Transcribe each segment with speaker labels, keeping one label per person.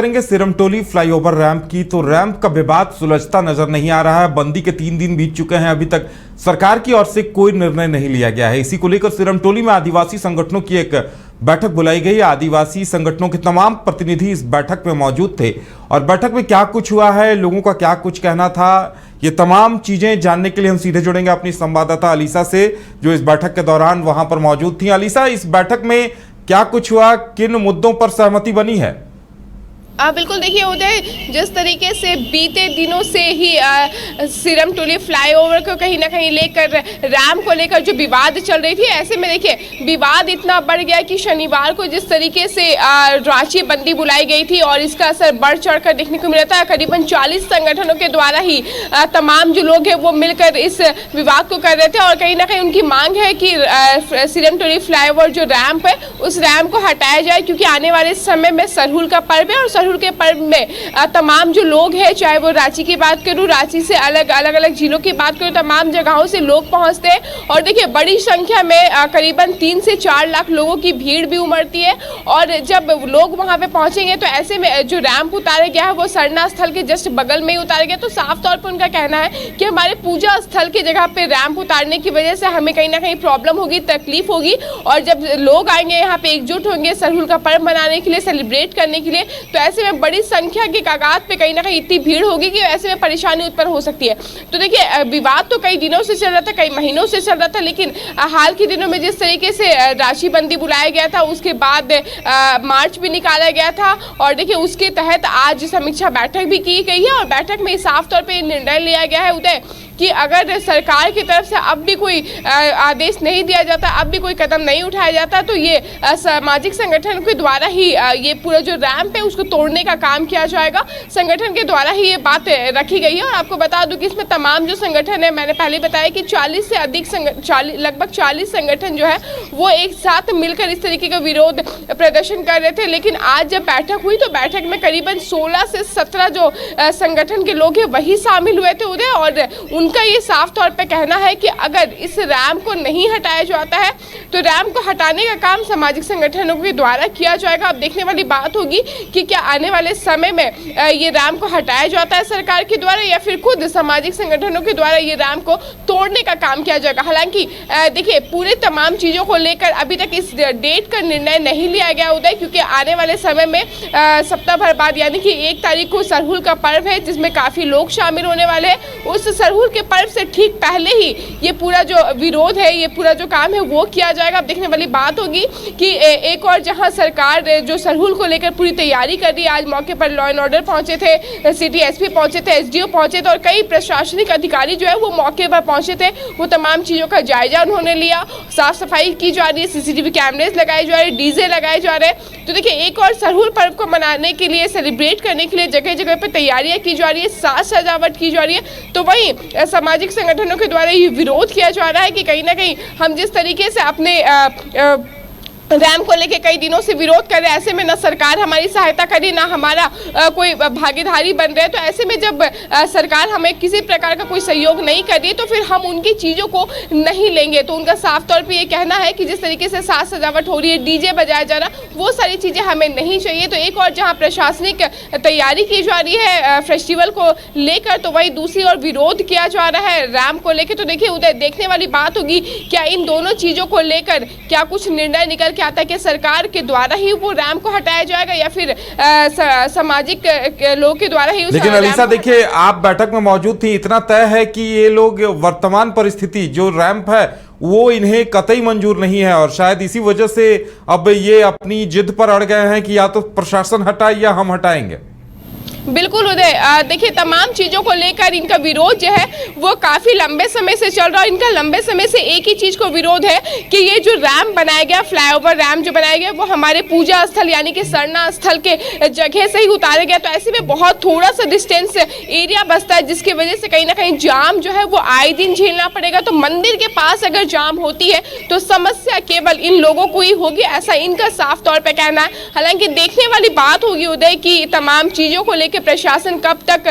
Speaker 1: करेंगे Sirmatoli flyover ramp की। तो रैंप का विवाद सुलझता नजर नहीं आ रहा है। बंदी के 3 दिन बीत चुके हैं, अभी तक सरकार की ओर से कोई निर्णय नहीं लिया गया है। इसी को लेकर सिरमटोली में आदिवासी संगठनों की एक बैठक बुलाई गई। आदिवासी संगठनों के तमाम प्रतिनिधि इस बैठक में मौजूद थे और बैठक में क्या कुछ हुआ है, लोगों का क्या कुछ कहना था, ये तमाम चीजें जानने के लिए हम सीधे जुड़ेंगे अपनी संवाददाता अलीसा से, जो इस बैठक के दौरान वहां पर मौजूद थी। अलीसा, इस बैठक में क्या कुछ हुआ, किन मुद्दों पर सहमति बनी है?
Speaker 2: बिल्कुल, देखिए उदय, जिस तरीके से बीते दिनों से ही सिरमटोली फ्लाईओवर को कहीं ना कहीं लेकर, रैंप को लेकर जो विवाद चल रही थी, ऐसे में देखिए विवाद इतना बढ़ गया कि शनिवार को जिस तरीके से रांची बंदी बुलाई गई थी और इसका असर बढ़ चढ़कर देखने को मिला था। करीबन 40 संगठनों के द्वारा ही तमाम जो लोग हैं वो मिलकर इस विवाद को कर रहे थे और कहीं ना कहीं उनकी मांग है कि सिरमटोली फ्लाईओवर जो रैंप है उस रैंप को हटाया जाए, क्योंकि आने वाले समय में सरहुल का पर्व है और सरहुल के पर्व में तमाम जो लोग हैं, चाहे वो रांची की बात करूं, रांची से अलग अलग जिलों की बात करूं, तमाम जगहों से लोग पहुंचते हैं और देखिए बड़ी संख्या में करीबन 3 से 4 लाख लोगों की भीड़ भी उमड़ती है। और जब लोग वहां पे पहुंचेंगे तो ऐसे में जो रैंप उतारा गया है वो सरना स्थल के जस्ट बगल में ही उतारा गया। तो साफ तौर पर उनका कहना है कि हमारे पूजा स्थल की जगह पे रैंप उतारने की वजह से हमें कहीं ना कहीं प्रॉब्लम होगी, तकलीफ होगी, और जब लोग आएंगे यहाँ पे एकजुट होंगे सरहुल का पर्व मनाने के लिए, सेलिब्रेट करने के लिए, तो ऐसे में बड़ी संख्या की कागात पे कहीं ना कहीं इतनी भीड़ होगी कि ऐसे में परेशानी उत्पन्न हो सकती है। तो देखिए विवाद तो कई दिनों से चल रहा था, कई महीनों से चल रहा था, लेकिन हाल के दिनों में जिस तरीके से रांची बंदी बुलाया गया था, उसके बाद मार्च भी निकाला गया था और देखिए उसके तहत आज समीक्षा बैठक भी की गई है और बैठक में साफ तौर पर निर्णय लिया गया है उदय कि अगर सरकार की तरफ से अब भी कोई आदेश नहीं दिया जाता, अब भी कोई कदम नहीं उठाया जाता, तो ये सामाजिक संगठन के द्वारा ही ये पूरा जो रैंप है उसको तोड़ने का काम किया जाएगा। संगठन के द्वारा ही ये बात रखी गई है और आपको बता दूं कि इसमें तमाम जो संगठन है, मैंने पहले बताया कि 40 से अधिक लगभग 40 संगठन जो है वो एक साथ मिलकर इस तरीके का विरोध प्रदर्शन कर रहे थे। लेकिन आज जब बैठक हुई तो बैठक में करीबन 16 से 17 जो संगठन के लोग हैं वही शामिल हुए थे उदय, और उनका ये साफ तौर पे कहना है कि अगर इस रैंप को नहीं हटाया जाता है तो रैंप को हटाने का काम सामाजिक संगठनों के द्वारा किया जाएगा। अब देखने वाली बात होगी कि क्या आने वाले समय में ये रैंप को हटाया जाता है सरकार के द्वारा या फिर खुद सामाजिक संगठनों के द्वारा ये रैंप को तोड़ने का काम किया जाएगा। हालांकि देखिए पूरे तमाम चीज़ों को लेकर अभी तक इस डेट का निर्णय नहीं लिया गया उदय, क्योंकि आने वाले समय में सप्ताह भर बाद यानी कि 1 तारीख को सरहुल का पर्व है जिसमें काफ़ी लोग शामिल होने वाले हैं। उस सरहुल के पर्व से ठीक पहले ही ये पूरा जो विरोध है, ये पूरा जो काम है वो किया जाएगा। अब देखने वाली बात होगी कि एक और जहां सरकार जो सरहुल को लेकर पूरी तैयारी कर रही है, आज मौके पर लॉ एंड ऑर्डर पहुंचे थे, सिटी एसपी पहुंचे थे, एसडीओ पहुंचे थे और कई प्रशासनिक अधिकारी जो है वो मौके पर पहुंचे थे। वो तमाम चीज़ों का जायजा उन्होंने लिया, साफ सफाई की जा रही है, सीसीटीवी कैमरेज लगाए जा रहे हैं, डीजे लगाए जा रहे हैं। तो देखिए एक और सरहुल पर्व को मनाने के लिए, सेलिब्रेट करने के लिए जगह जगह पर तैयारियाँ की जा रही है, साज सजावट की जा रही है। तो वहीं सामाजिक संगठनों के द्वारा ये विरोध किया जा रहा है कि कहीं ना कहीं हम जिस तरीके से अपने रैंप को लेके कई दिनों से विरोध कर रहे हैं, ऐसे में ना सरकार हमारी सहायता करे ना हमारा कोई भागीदारी बन रहे हैं। तो ऐसे में जब सरकार हमें किसी प्रकार का कोई सहयोग नहीं कर रही है तो फिर हम उनकी चीज़ों को नहीं लेंगे। तो उनका साफ तौर पे ये कहना है कि जिस तरीके से साज सजावट हो रही है, डीजे बजाया जा रहा, वो सारी चीज़ें हमें नहीं चाहिए। तो एक और जहाँ प्रशासनिक तैयारी की जा रही है फेस्टिवल को लेकर, तो वही दूसरी ओर विरोध किया जा रहा है रैंप को लेकर। तो देखिए उधर देखने वाली बात होगी क्या इन दोनों चीज़ों को लेकर क्या कुछ निर्णय निकल आता है कि सरकार के द्वारा ही वो रैंप को हटाया जाएगा या फिर सामाजिक लोगों के द्वारा ही।
Speaker 1: लेकिन अलीसा देखिए, आप बैठक में मौजूद थी, इतना तय है कि ये लोग वर्तमान परिस्थिति जो रैंप है वो इन्हें कतई मंजूर नहीं है और शायद इसी वजह से अब ये अपनी जिद पर अड़ गए हैं कि या तो प्रशासन हटाए या हम हटाएंगे।
Speaker 2: बिल्कुल उदय, देखिए तमाम चीज़ों को लेकर इनका विरोध जो है वो काफ़ी लंबे समय से चल रहा है। इनका लंबे समय से एक ही चीज़ को विरोध है कि ये जो रैंप बनाया गया, फ्लाईओवर रैंप जो बनाया गया, वो हमारे पूजा स्थल यानी कि सरना स्थल के जगह से ही उतारा गया। तो ऐसे में बहुत थोड़ा सा डिस्टेंस एरिया बचता है, जिसकी वजह से कहीं ना कहीं जाम जो है वो आए दिन झेलना पड़ेगा। तो मंदिर के पास अगर जाम होती है तो समस्या केवल इन लोगों को ही होगी, ऐसा इनका साफ तौर पर कहना है। हालांकि देखने वाली बात होगी उदय की तमाम चीज़ों को लेकर लेकर प्रशासन कब तक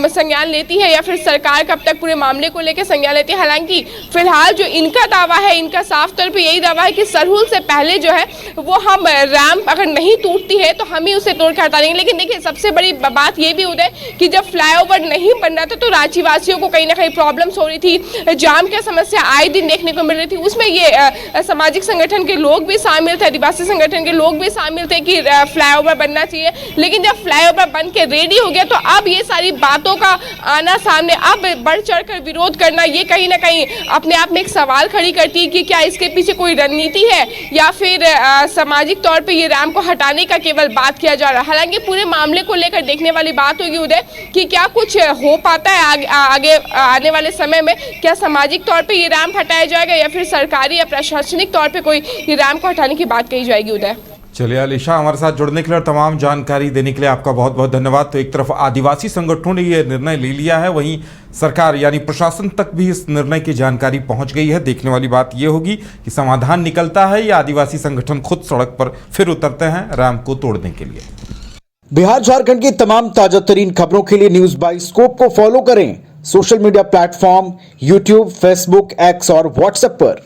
Speaker 2: संज्ञान लेती है या फिर सरकार कब तक पूरे मामले को लेकर संज्ञान लेती है। हालांकि फिलहाल जो इनका दावा है, इनका साफ तौर पे यही दावा है कि सरहुल से पहले जो है वो हम रैंप अगर नहीं टूटती है तो हम ही उसे तोड़ के हटा देंगे। लेकिन देखिए सबसे बड़ी बात ये भी उदय कि जब फ्लाईओवर नहीं बन रहा था तो रांची वासियों को कहीं ना कहीं प्रॉब्लम्स हो रही थी, जाम की समस्या आए दिन देखने को मिल रही थी। उसमें ये सामाजिक संगठन के लोग भी शामिल थे, आदिवासी संगठन के लोग भी शामिल थे कि फ्लाईओवर बनना चाहिए। लेकिन जब फ्लाईओवर बन के रेडी हो गया तो अब ये सारी बातों का आना सामने, अब बढ़ चढ़ कर विरोध करना, ये कहीं ना कहीं अपने आप में एक सवाल खड़ी करती है कि क्या इसके पीछे कोई रणनीति है या फिर सामाजिक तौर पे ये रैंप को हटाने का केवल बात किया जा रहा है। हालांकि पूरे मामले को लेकर देखने वाली बात होगी उदय कि क्या कुछ हो पाता है आगे आने वाले समय में, क्या सामाजिक तौर पे ये रैंप हटाया जाएगा या फिर सरकारी या प्रशासनिक तौर पे कोई ये रैंप को हटाने की बात कही जाएगी उदय।
Speaker 1: चलिए अलीशा, हमारे साथ जुड़ने के लिए और तमाम जानकारी देने के लिए आपका बहुत बहुत धन्यवाद। तो एक तरफ आदिवासी संगठनों ने यह निर्णय ले लिया है, वहीं सरकार यानी प्रशासन तक भी इस निर्णय की जानकारी पहुंच गई है। देखने वाली बात यह होगी कि समाधान निकलता है या आदिवासी संगठन खुद सड़क पर फिर उतरते हैं रैंप को तोड़ने के लिए।
Speaker 3: बिहार झारखंड की तमाम ताजा तरीन खबरों के लिए न्यूज बाय स्कोप को फॉलो करें social media platform YouTube, Facebook, x और व्हाट्सएप पर।